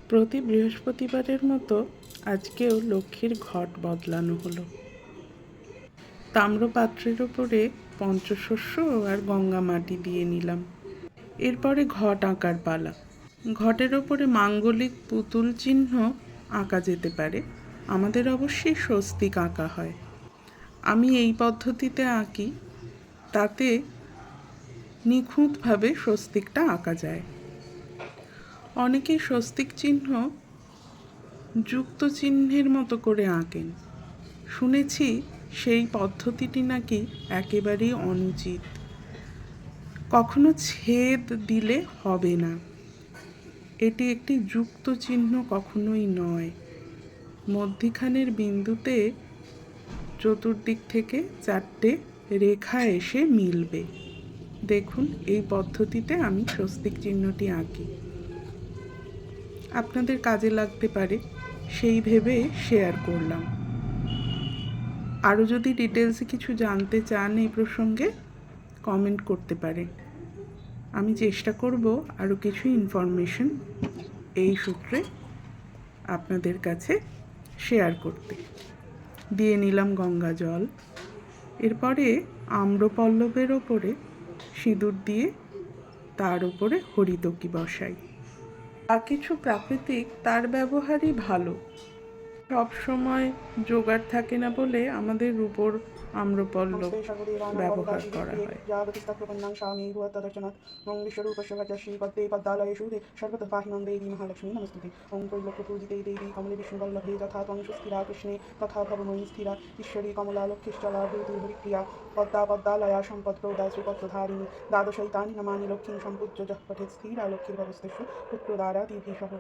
প্রতি বৃহস্পতিবারের মতো আজকেও লক্ষ্মীর ঘট বদলানো হলো। তাম্রপাত্রের ওপরে পঞ্চশস্য আর গঙ্গা মাটি দিয়ে নিলাম। এরপরে ঘট আঁকার পালা। ঘটের ওপরে মাঙ্গলিক পুতুল চিহ্ন আঁকা যেতে পারে, আমাদের অবশ্যই স্বস্তিক আঁকা হয়। আমি এই পদ্ধতিতে আঁকি, তাতে নিখুঁতভাবে স্বস্তিকটা আঁকা যায়। অনেকেই স্বস্তিক চিহ্ন যুক্ত চিহ্নের মতো করে আঁকেন। শুনেছি সেই পদ্ধতিটি নাকি একেবারেই অনুচিত। কখনো ছেদ দিলে হবে না। এটি একটি যুক্ত চিহ্ন কখনোই নয়। মধ্যিখানের বিন্দুতে চতুর্দিক থেকে 4টে রেখা এসে মিলবে। দেখুন, এই পদ্ধতিতে আমি স্বস্তিক চিহ্নটি আঁকি। আপনাদের কাজে লাগতে পারে, সেই ভেবে শেয়ার করলাম। আরও যদি ডিটেলসে কিছু জানতে চান এই প্রসঙ্গে, কমেন্ট করতে পারেন। আমি চেষ্টা করব আরও কিছু ইনফরমেশন এই সূত্রে আপনাদের কাছে শেয়ার করতে। দিয়ে নিলাম গঙ্গা জল। এরপরে আম্রপল্লবের ওপরে সিঁদুর দিয়ে তার উপরে হরিতকি বসাই। আর কিছু প্রাকৃতিক তার ব্যবহারই ভালো। সব সময় জোগাড় থাকে না বলে আমাদের রূপোর আম্রপল্লব ব্যবহার করা হয়। তথা ভবময়ী স্থিরা ঈশ্বরী কমলা লক্ষ্মীশ্চলা হরিপ্রিয়া পদ্মা পদ্মালয়া সম্পদ প্রদা শ্রীপদ্মধারিণী দ্বাদশৈতানি নামানি লক্ষ্মী সম্পূজ্য যঃ পঠেৎ স্থিরা লক্ষ্মীর ভবস্তেষু পুত্রদ্বারা তিভিসহ।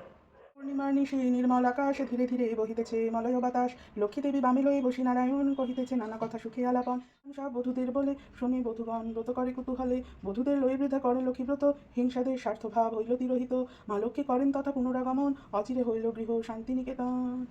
পূর্ণিমার নিশি নির্মল আকাশে ধীরে ধীরে বহিতেছে মলয় বাতাস। লক্ষ্মী দেবী বামে লয়ে বসি নারায়ণ কহিতেছে নানা কথা সুখে আলাপন। সব বধূদের বলে শোনে বধূগণ ব্রত করে কুতূহলে। বধূদের লয়ে বৃদ্ধা করেন লক্ষ্মীব্রত, হিংসাদের স্বার্থভাব হইল তিরোহিত। মা লক্ষ্মী করেন তথা পুনরাগমন, অচিরে হইল গৃহ শান্তিনিকেতন।